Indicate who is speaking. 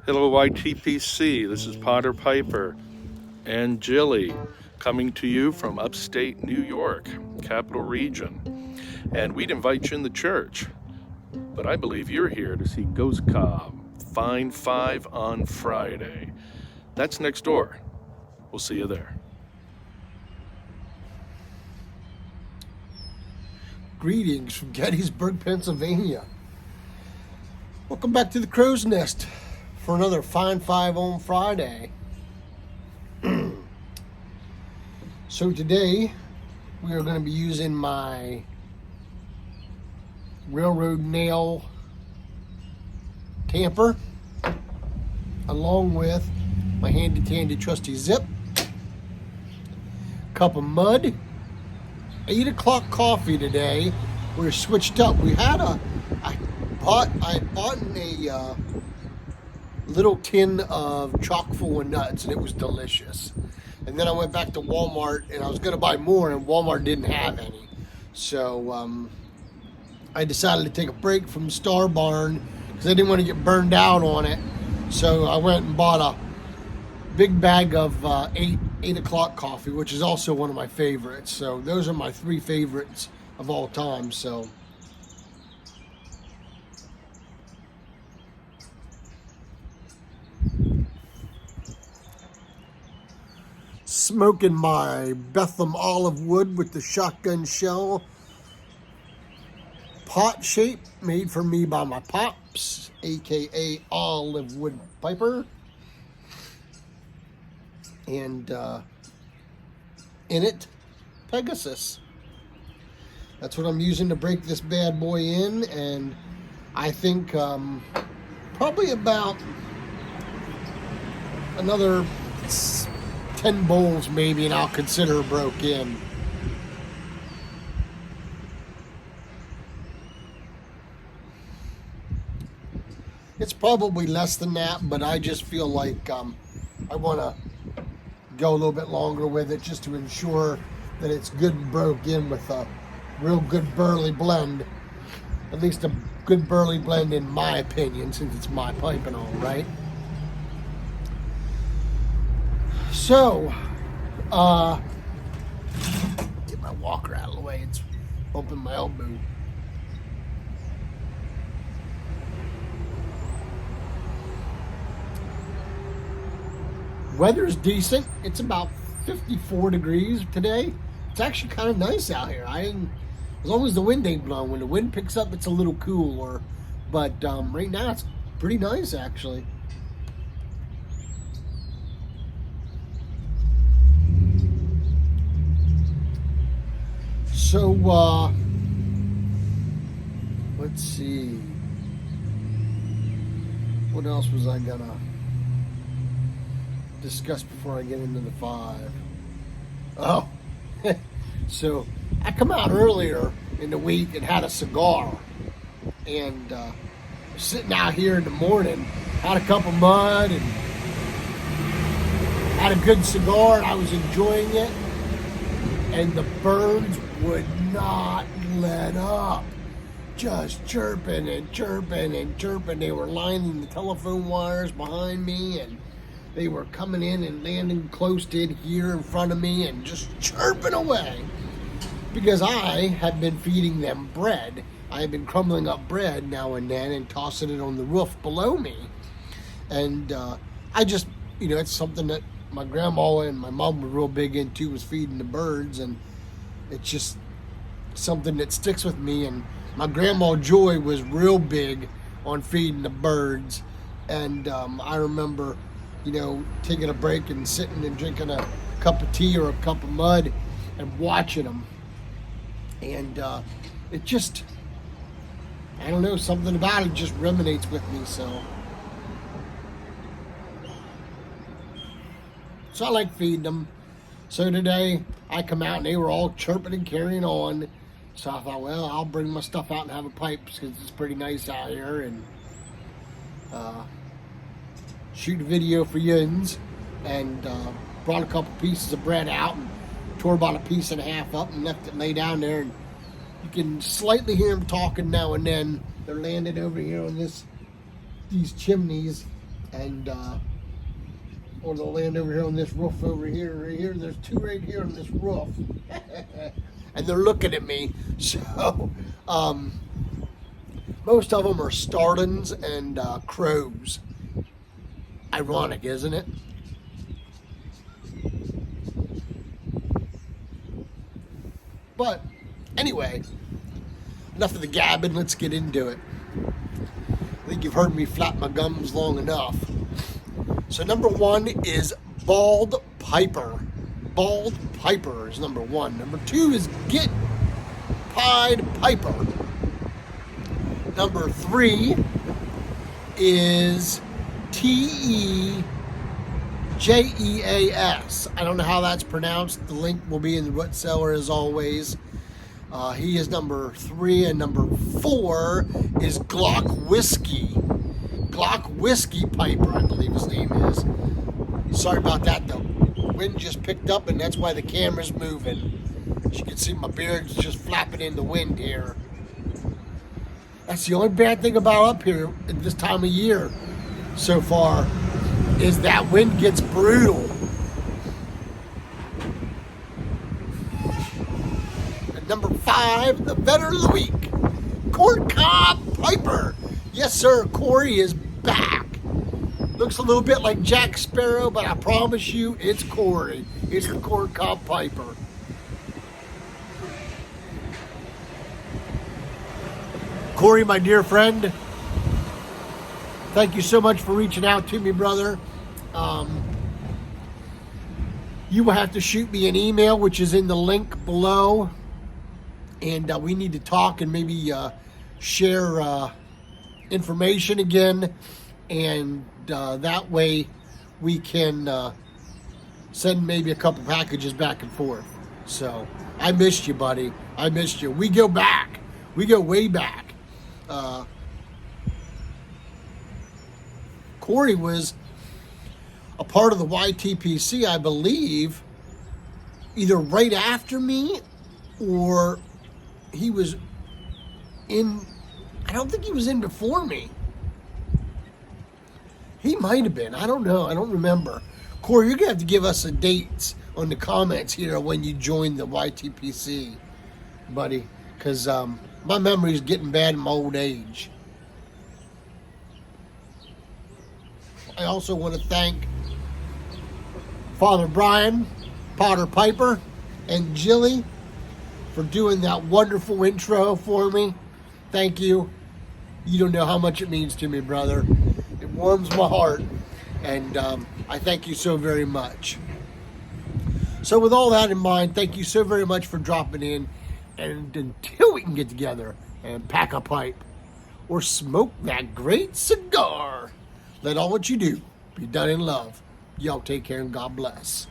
Speaker 1: Hello YTPC, this is Cob Piper and Jilly coming to you from upstate New York, Capital Region. And we'd invite you in the church, but I believe you're here to see Ghostcob, Fine 5 on Friday. That's next door. We'll see you there.
Speaker 2: Greetings from Gettysburg, Pennsylvania. Welcome back to the Crow's Nest for another Fine 5 on Friday. So today we are going to be using my railroad nail tamper along with my handy dandy trusty zip, cup of mud, 8 o'clock coffee today. We're switched up. We had I bought a little tin of chock full of nuts, and it was delicious. And then I went back to Walmart, and I was going to buy more, and Walmart didn't have any. So I decided to take a break from Star Barn because I didn't want to get burned out on it. So I went and bought a big bag of 8 o'clock coffee, which is also one of my favorites. So those are my 3 favorites of all time. So smoking my Bethlehem olive wood with the shotgun shell pot shape made for me by my pops, aka Olive Wood Piper. And in it, Pegasus. That's what I'm using to break this bad boy in, and I think probably about another 10 bowls maybe, and I'll consider broke in. It's probably less than that, but I just feel like I want to go a little bit longer with it just to ensure that it's good and broke in with a real good burley blend. At least a good burley blend in my opinion, since it's my pipe and all, right? So, get my walker out of the way. It's bumping my elbow. Weather's decent. It's about 54 degrees today. It's actually kind of nice out here. As long as the wind ain't blowing. When the wind picks up, it's a little cooler. But right now, it's pretty nice, actually. So, let's see. What else was I gonna discuss before I get into the 5? Oh, so I come out earlier in the week and had a cigar, and sitting out here in the morning, had a cup of mud and had a good cigar, and I was enjoying it, and the birds would not let up, just chirping and chirping and chirping. They were lining the telephone wires behind me, and they were coming in and landing close in here in front of me and just chirping away. Because I had been feeding them bread. I had been crumbling up bread now and then and tossing it on the roof below me. And I just, it's something that my grandma and my mom were real big into, was feeding the birds. And it's just something that sticks with me. And my grandma Joy was real big on feeding the birds. And I remember taking a break and sitting and drinking a cup of tea or a cup of mud and watching them. And it just, I don't know, something about it just resonates with me. So I like feeding them. So today I come out and they were all chirping and carrying on. So I thought, well, I'll bring my stuff out and have a pipe because it's pretty nice out here. And shoot a video for yins, and brought a couple pieces of bread out and tore about a piece and a half up and left it lay down there. And you can slightly hear them talking now and then. They're landing over here on these chimneys And or they'll land over here on this roof over here, right here. There's two right here on this roof. And they're looking at me. So most of them are starlings and crows. Ironic, isn't it? But anyway, enough of the gabbing. Let's get into it. I think you've heard me flap my gums long enough. So number one is Bald Piper. Bald Piper is number one. Number two is Get Pied Piper. Number three is Tejeas. I don't know how that's pronounced. The link will be in the root cellar as always. He is number three, and number four is Glock Whiskey. Glock Whiskey Piper, I believe his name is. Sorry about that, the wind just picked up, and that's why the camera's moving. As you can see, my beard's just flapping in the wind here. That's the only bad thing about up here at this time of year so far, is that wind gets brutal. And number five, the veteran of the week, Cob Piper. Yes, sir, Corey is back. Looks a little bit like Jack Sparrow, but I promise you, it's Corey. It's the Cob Piper. Corey, my dear friend, thank you so much for reaching out to me, brother. You will have to shoot me an email, which is in the link below, and we need to talk and maybe share information again, and that way we can send maybe a couple packages back and forth. So I missed you, buddy. I missed you. We go back. We go way back. Corey was a part of the YTPC, I believe, either right after me or he was in. I don't think he was in before me. He might have been. I don't know. I don't remember. Corey, you're going to have to give us the dates on the comments here when you joined the YTPC, buddy, because my memory is getting bad in my old age. I also want to thank Father Brian, Potter Piper, and Jilly for doing that wonderful intro for me. Thank you. You don't know how much it means to me, brother. It warms my heart, and I thank you so very much. So with all that in mind, thank you so very much for dropping in, and until we can get together and pack a pipe or smoke that great cigar, let all what you do be done in love. Y'all take care and God bless.